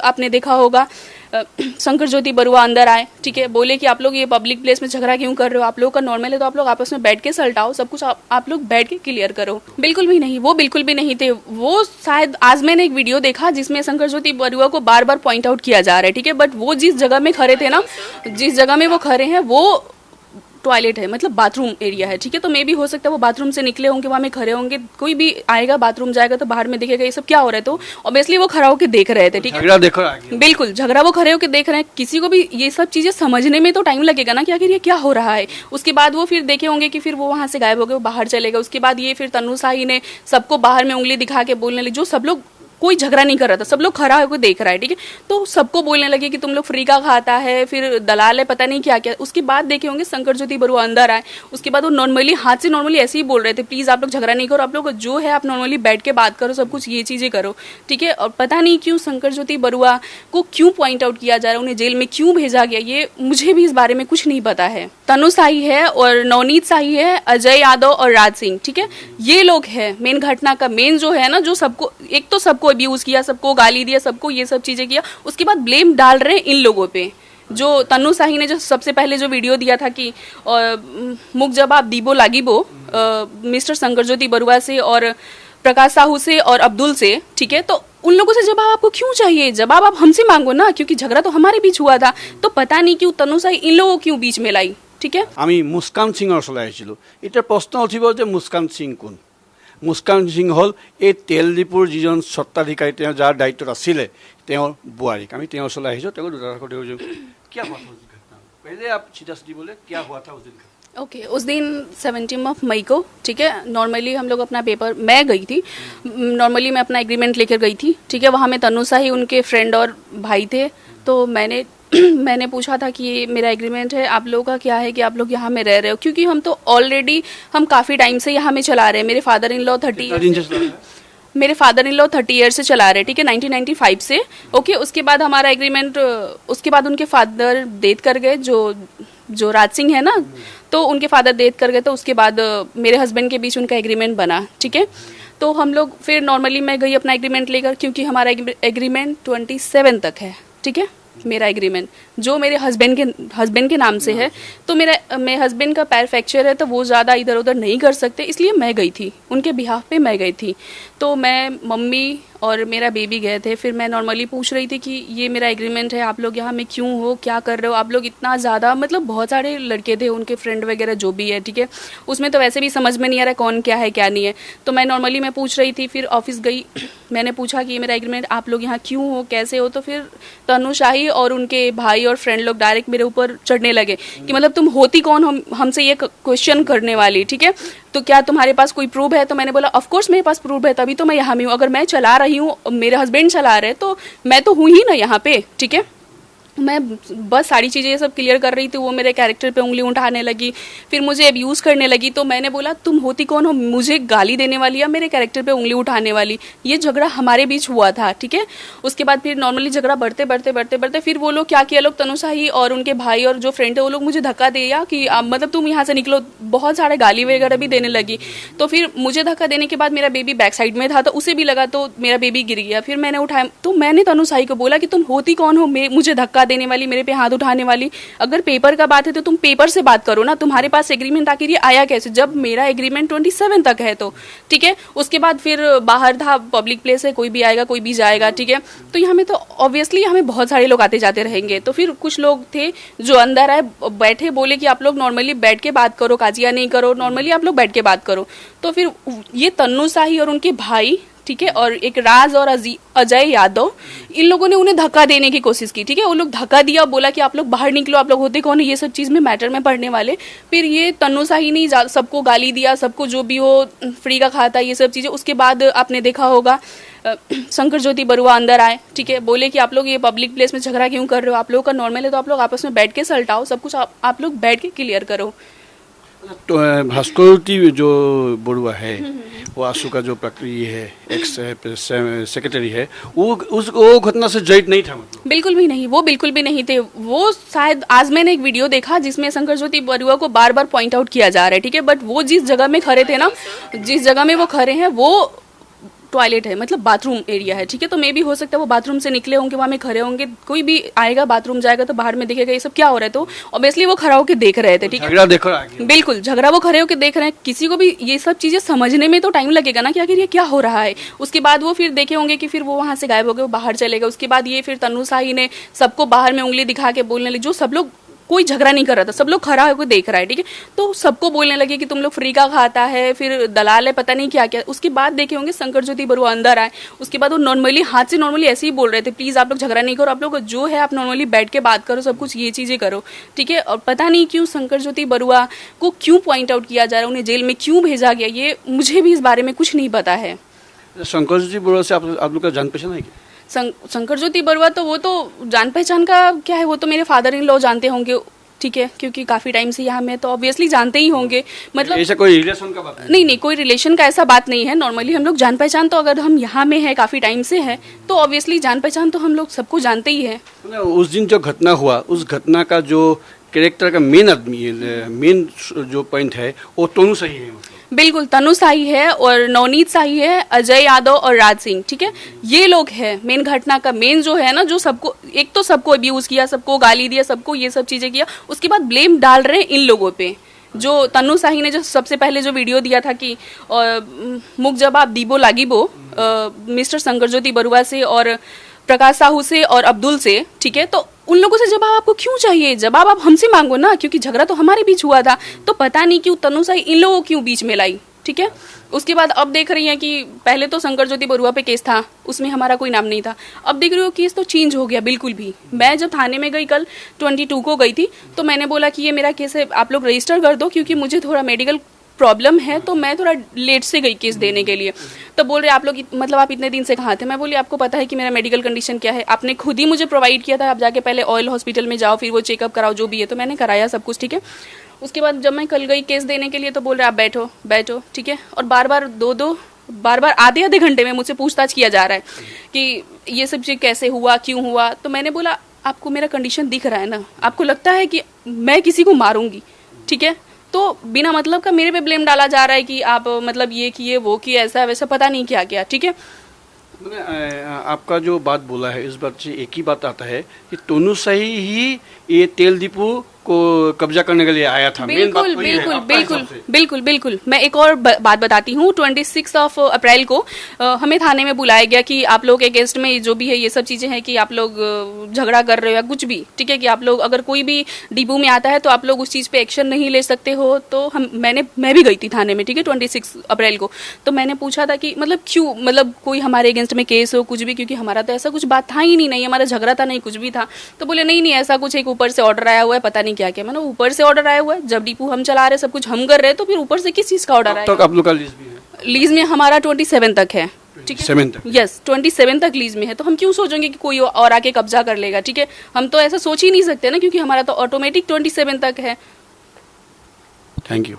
आपने देखा होगा शंकर ज्योति बरुआ अंदर आए, ठीक है, बोले कि आप लोग ये पब्लिक प्लेस में झगड़ा क्यों कर रहे हो, आप लोग का नॉर्मल है तो आप लोग आपस में बैठ के सल्टाओ, सब कुछ आप लोग बैठ के क्लियर करो। बिल्कुल भी नहीं, वो बिल्कुल भी नहीं थे। वो शायद आज मैंने एक वीडियो देखा जिसमें शंकर ज्योति बरुआ को बार बार पॉइंट आउट किया जा रहा है, ठीक है, बट वो जिस जगह में खड़े थे ना, जिस जगह में वो खड़े हैं वो टॉयलेट है, मतलब बाथरूम एरिया है, ठीक है, तो मे भी हो सकता है वो बाथरूम से निकले होंगे, वहाँ में खड़े होंगे, कोई भी आएगा बाथरूम जाएगा तो बाहर में देखेगा ये सब क्या हो रहा है, तो ऑब्वियसली वो खड़ा होकर देख रहे थे, ठीक है, बिल्कुल झगड़ा वो खड़े होकर देख रहे हैं। किसी को भी ये सब चीजें समझने में तो टाइम लगेगा ना कि आखिर ये क्या हो रहा है। उसके बाद वो फिर देखे होंगे कि फिर वो वहां से गायब हो गए, वो बाहर चले गए। उसके बाद ये फिर तन्नू शाही ने सबको बाहर में उंगली दिखा के बोलने लगी, जो सब लोग, कोई झगड़ा नहीं कर रहा था, सब लोग खड़ा होकर देख रहा है, ठीक है, तो सबको बोलने लगे कि तुम लोग फ्री का खाता है, फिर दलाल है, पता नहीं क्या क्या। उसके बाद देखे होंगे शंकर ज्योति बरुआ अंदर आए, उसके बाद वो नॉर्मली हाथ से नॉर्मली ऐसे ही बोल रहे थे, प्लीज आप लोग झगड़ा नहीं करो, आप लोग जो है आप नॉर्मली बैठ के बात करो, सब कुछ ये चीजें करो, ठीक है। और पता नहीं क्यों शंकर ज्योति बरुआ को क्यों पॉइंट आउट किया जा रहा है, उन्हें जेल में क्यों भेजा गया, ये मुझे भी इस बारे में कुछ नहीं पता है। तनु शाही है और नवनीत शाही है, अजय यादव और राज सिंह, ठीक है, ये लोग है मेन घटना का मेन जो है ना, जो सबको, एक तो सबको अब्यूज किया, सबको गाली दिया, सबको ये सब चीजें किया, उसके बाद ब्लेम डाल रहे हैं इन लोगों पे। जो तन्नू शाही ने जो सबसे पहले जो वीडियो दिया था कि मुख जवाब दीबो लागिबो मिस्टर शंकर ज्योति बरुआ से और प्रकाश साहू से और अब्दुल से, ठीक है, तो उन लोगों से जवाब आपको क्यों चाहिए, जवाब आप हमसे मांगो ना, क्योंकि झगड़ा तो हमारे बीच हुआ था। तो पता नहीं क्यों तन्नू शाही इन लोगों क्यों बीच में लाई, ठीक है। আমি মুস্কান সিংৰ ওচৰলৈ আহিছিলোঁ। এতিয়া প্ৰশ্ন উঠিব যে মুস্কান সিং কোন? মুস্কান সিং হ'ল এই তেল ডিপুৰ যিজন স্বত্বাধিকাৰী, তেওঁ যাৰ দায়িত্বত আছিলে, তেওঁৰ বোৱাৰীক। আমি তেওঁৰ ওচৰলৈ আহিছোঁ, তেওঁক দুটা क्या हुआ था उस दिन घटना? पहले आप सीधा सीधी बोले क्या हुआ था उस दिन? ओके उस दिन 17 मई को, ठीक है, नॉर्मली हम लोग अपना पेपर, मैं गई थी, नॉर्मली मैं अपना एग्रीमेंट लेकर गई थी, ठीक है, वहाँ में तन्नू शाही उनके फ्रेंड और भाई थे, तो मैंने पूछा था कि ये मेरा एग्रीमेंट है, आप लोगों का क्या है कि आप लोग यहाँ में रह रहे हो, क्योंकि हम तो ऑलरेडी हम काफ़ी टाइम से यहाँ में चला रहे हैं। मेरे फादर इन लॉ 30 ईयर से चला रहे हैं, ठीक है, 1995 से। ओके उसके बाद हमारा एग्रीमेंट, उसके बाद उनके फादर डेथ कर गए, जो राज सिंह है ना, तो उनके फादर डेथ कर गए, तो उसके बाद मेरे हस्बैंड के बीच उनका एग्रीमेंट बना, ठीक है, तो हम लोग फिर नॉर्मली मैं गई अपना एग्रीमेंट लेकर, क्योंकि हमारा एग्रीमेंट 27 तक है, ठीक है, मेरा एग्रीमेंट जो मेरे हस्बैंड के नाम से है, तो मेरे हस्बैंड का पैर फ्रैक्चर है, तो वो ज़्यादा इधर उधर नहीं कर सकते, इसलिए मैं गई थी उनके बिहाफ पे, मैं गई थी। तो मैं, मम्मी और मेरा बेबी गए थे। फिर मैं नॉर्मली पूछ रही थी कि ये मेरा एग्रीमेंट है, आप लोग यहाँ में क्यों हो, क्या कर रहे हो, आप लोग इतना ज़्यादा, मतलब बहुत सारे लड़के थे, उनके फ्रेंड वगैरह जो भी है, ठीक है, उसमें तो वैसे भी समझ में नहीं आ रहा कौन क्या है क्या नहीं है। तो मैं नॉर्मली मैं पूछ रही थी, फिर ऑफिस गई, मैंने पूछा कि ये मेरा एग्रीमेंट, आप लोग यहाँ क्यों हो, कैसे हो। तो फिर तन्नू शाही और उनके भाई और फ्रेंड लोग डायरेक्ट मेरे ऊपर चढ़ने लगे कि मतलब तुम होती कौन हमसे ये क्वेश्चन करने वाली, ठीक है, तो क्या तुम्हारे पास कोई प्रूफ है। तो मैंने बोला ऑफ कोर्स मेरे पास प्रूफ है, तभी तो मैं यहाँ में हूँ, अगर मैं चला रही हूँ, मेरे हस्बैंड चला रहे, तो मैं तो हूँ ही ना यहाँ पे, ठीक है। मैं बस सारी चीज़ें सब क्लियर कर रही थी, वो मेरे कैरेक्टर पे उंगली उठाने लगी, फिर मुझे अब्यूज़ करने लगी। तो मैंने बोला तुम होती कौन हो मुझे गाली देने वाली या मेरे कैरेक्टर पे उंगली उठाने वाली। ये झगड़ा हमारे बीच हुआ था, ठीक है। उसके बाद फिर नॉर्मली झगड़ा बढ़ते फिर वो लोग क्या किया, लोग तन्नू शाही और उनके भाई और जो फ्रेंड है वो लोग मुझे धक्का दिया कि मतलब तुम यहाँ से निकलो, बहुत सारे गाली वगैरह भी देने लगी। तो फिर मुझे धक्का देने के बाद मेरा बेबी बैक साइड में था, तो उसे भी लगा, तो मेरा बेबी गिर गया। फिर मैंने उठाया, तो मैंने तन्नू शाही को बोला कि तुम होती कौन हो मुझे धक्का देने वाली, मेरे पे हाथ उठाने वाली। अगर पेपर का बात है तो तुम पेपर से बात करो ना, तुम्हारे पास एग्रीमेंट आखिर ये आया कैसे, जब मेरा एग्रीमेंट 27 तक है, तो ठीक है। उसके बाद फिर बाहर था, पब्लिक प्लेस है, कोई भी आएगा कोई भी जाएगा, ठीक है, तो यहाँ में तो ऑब्वियसली यहाँ में बहुत सारे लोग आते जाते रहेंगे। तो फिर कुछ लोग थे जो अंदर आए, बैठे, बोले कि आप लोग नॉर्मली बैठ के बात करो, काजिया नहीं करो, नॉर्मली आप लोग बैठ के बात करो। तो फिर ये तन्नू शाही और उनके भाई, ठीक है, और एक राज और अजय यादव, इन लोगों ने उन्हें धक्का देने की कोशिश की, ठीक है। वो लोग धक्का दिया, बोला कि आप लोग बाहर निकलो, आप लोग होते कौन है, ये सब चीज़ में मैटर में पढ़ने वाले। फिर ये तन्नू शाही ने सबको गाली दिया, सबको जो भी हो फ्री का खाता, ये सब चीज़ें। उसके बाद आपने देखा होगा शंकर ज्योति बरुआ अंदर आए, ठीक है, बोले कि आप लोग ये पब्लिक प्लेस में झगड़ा क्यों कर रहे हो, आप लोगों का नॉर्मल है तो आप लोग आपस में बैठ के सल्टाओ, सब कुछ आप लोग बैठ के क्लियर करो। तो भास्कर जो बरुआ है, वो आंसू का जो प्रक्रिया है, एक्स सेक्रेटरी है, वो घटना से जड़ित नहीं था, मतलब बिल्कुल भी नहीं, वो बिल्कुल भी नहीं थे। वो शायद आज मैंने एक वीडियो देखा जिसमें शंकर ज्योति बरुआ को बार बार पॉइंट आउट किया जा रहा है, ठीक है, बट वो जिस जगह में खड़े थे ना, जिस जगह में वो खड़े हैं, वो टॉयलेट है, मतलब बाथरूम एरिया है, ठीक है। तो मे भी हो सकता है वो बाथरूम से निकले होंगे, वहाँ में खड़े होंगे, कोई भी आएगा बाथरूम जाएगा तो बाहर में देखेगा ये सब क्या हो रहा है, तो ऑब्वियसली वो खड़ा होकर देख रहे थे, ठीक है। झगड़ा देखो आगे। बिल्कुल झगड़ा वो खड़े होकर देख रहे हैं। किसी को भी ये सब चीजें समझने में तो टाइम लगेगा ना कि आखिर ये क्या हो रहा है। उसके बाद वो फिर देखे होंगे कि फिर वो वहां से गायब हो गए, वो बाहर चले गए। उसके बाद ये फिर तनु साही ने सबको बाहर में उंगली दिखा के बोलने लगी, जो सब लोग, कोई झगड़ा नहीं कर रहा था, सब लोग खड़ा होकर देख रहा है, ठीक है। तो सबको बोलने लगे कि तुम लोग फ्री का खाता है, फिर दलाल है, पता नहीं क्या क्या। उसके बाद देखे होंगे शंकर ज्योति बरुआ अंदर आए। उसके बाद वो नॉर्मली हाथ से नॉर्मली ऐसे ही बोल रहे थे, प्लीज आप लोग झगड़ा नहीं करो, आप लोग जो है आप नॉर्मली बैठ के बात करो, सब कुछ ये चीजें करो, ठीक है। और पता नहीं क्यों शंकर ज्योति बरुआ को क्यों पॉइंट आउट किया जा रहा है, उन्हें जेल में क्यों भेजा गया, ये मुझे भी इस बारे में कुछ नहीं पता है। शंकर ज्योति बरुआ से आप लोग का जान पहचान है क्या? शंकर ज्योति बरुआ तो वो तो जान पहचान का क्या है, वो तो मेरे फादर इन लॉ जानते होंगे, ठीक है, क्योंकि काफी टाइम से यहाँ में तो ऑब्वियसली जानते ही होंगे। मतलब ऐसा कोई रिलेशन का बात नहीं, कोई रिलेशन का ऐसा बात नहीं है। नॉर्मली हम लोग जान पहचान तो अगर हम यहाँ में है काफी टाइम से है तो ऑब्वियसली जान पहचान तो हम लोग सबको जानते ही है। उस दिन जो घटना हुआ, उस घटना का जो कैरेक्टर का मेन आदमी, मेन जो पॉइंट है वो तनु सही है। बिल्कुल तनु साही है और नवनीत साही है, अजय यादव और राज सिंह, ठीक है, ये लोग हैं मेन घटना का मेन जो है ना, जो सबको, एक तो सबको अब्यूज किया, सबको गाली दिया, सबको ये सब चीजें किया, उसके बाद ब्लेम डाल रहे हैं इन लोगों पे। जो तनु साही ने जो सबसे पहले जो वीडियो दिया था कि मुख जवाब दीबो लागिबो मिस्टर शंकर ज्योति बरुआ से और प्रकाश साहू से और अब्दुल से, ठीक है। तो उन लोगों से जवाब आपको क्यों चाहिए, जवाब आप हमसे मांगो ना, क्योंकि झगड़ा तो हमारे बीच हुआ था। तो पता नहीं क्यों तनु साही इन लोगों को क्यों बीच में लाई, ठीक है। उसके बाद अब देख रही हैं कि पहले तो शंकर ज्योति बरुआ पे केस था, उसमें हमारा कोई नाम नहीं था। अब देख रही हो केस तो चेंज हो गया बिल्कुल भी। मैं जब थाने में गई कल 22 को गई थी, तो मैंने बोला कि ये मेरा केस है, आप लोग रजिस्टर कर दो, क्योंकि मुझे थोड़ा मेडिकल प्रॉब्लम है, तो मैं थोड़ा लेट से गई केस देने के लिए। तो बोल रहे आप लोग मतलब आप इतने दिन से कहाँ थे। मैं बोली आपको पता है कि मेरा मेडिकल कंडीशन क्या है, आपने खुद ही मुझे प्रोवाइड किया था, आप जाके पहले ऑयल हॉस्पिटल में जाओ, फिर वो चेकअप कराओ जो भी है। तो मैंने कराया सब कुछ, ठीक है। उसके बाद जब मैं कल गई केस देने के लिए तो बोल रहे आप बैठो बैठो, ठीक है। और बार बार आधे घंटे में मुझसे पूछताछ किया जा रहा है कि ये सब चीज कैसे हुआ, क्यों हुआ। तो मैंने बोला आपको मेरा कंडीशन दिख रहा है ना, आपको लगता है कि मैं किसी को मारूंगी, ठीक है। तो बिना मतलब का मेरे पे ब्लेम डाला जा रहा है कि आप मतलब ये किए वो किए, ऐसा वैसा पता नहीं क्या किया, ठीक है। आपका जो बात बोला है इस बात से एक ही बात आता है कि तनु साही ही ये तेल डिपो को कब्जा करने के लिए आया था। बिल्कुल बिल्कुल बिल्कुल बिल्कुल बिल्कुल। मैं एक और बात बताती हूँ। 26 अप्रैल को हमें थाने में बुलाया गया कि आप लोग अगेंस्ट में जो भी है ये सब चीजें हैं कि आप लोग झगड़ा कर रहे हो या कुछ भी, ठीक है, कि आप लोग अगर कोई भी डिपो में आता है तो आप लोग उस चीज पे एक्शन नहीं ले सकते हो। तो मैं भी गई थी थाने में, ठीक है, 26 अप्रैल को। तो मैंने पूछा था कि मतलब क्यों, मतलब कोई हमारे अगेंस्ट में केस हो कुछ भी, क्योंकि हमारा तो ऐसा कुछ बात था ही नहीं, हमारा झगड़ा था नहीं कुछ भी था। तो बोले नहीं ऐसा कुछ एक ऊपर से ऑर्डर आया हुआ है, पता नहीं क्या क्या। मैंने ऊपर से ऑर्डर आया हुआ है, जब डिपो हम चला रहे सब कुछ हम कर रहे हैं, तो फिर ऊपर से किस चीज का ऑर्डर आया? तो आप लोग का लीज भी है? लीज में हमारा 27 तक है, ठीक है, 27 तक, यस 27 तक लीज में है। तो हम क्यों सोचेंगे कि कोई और आके कब्जा कर लेगा, ठीक है। हम तो ऐसा सोच ही नहीं सकते ना, क्योंकि हमारा तो ऑटोमेटिक 27 तक है। Thank you.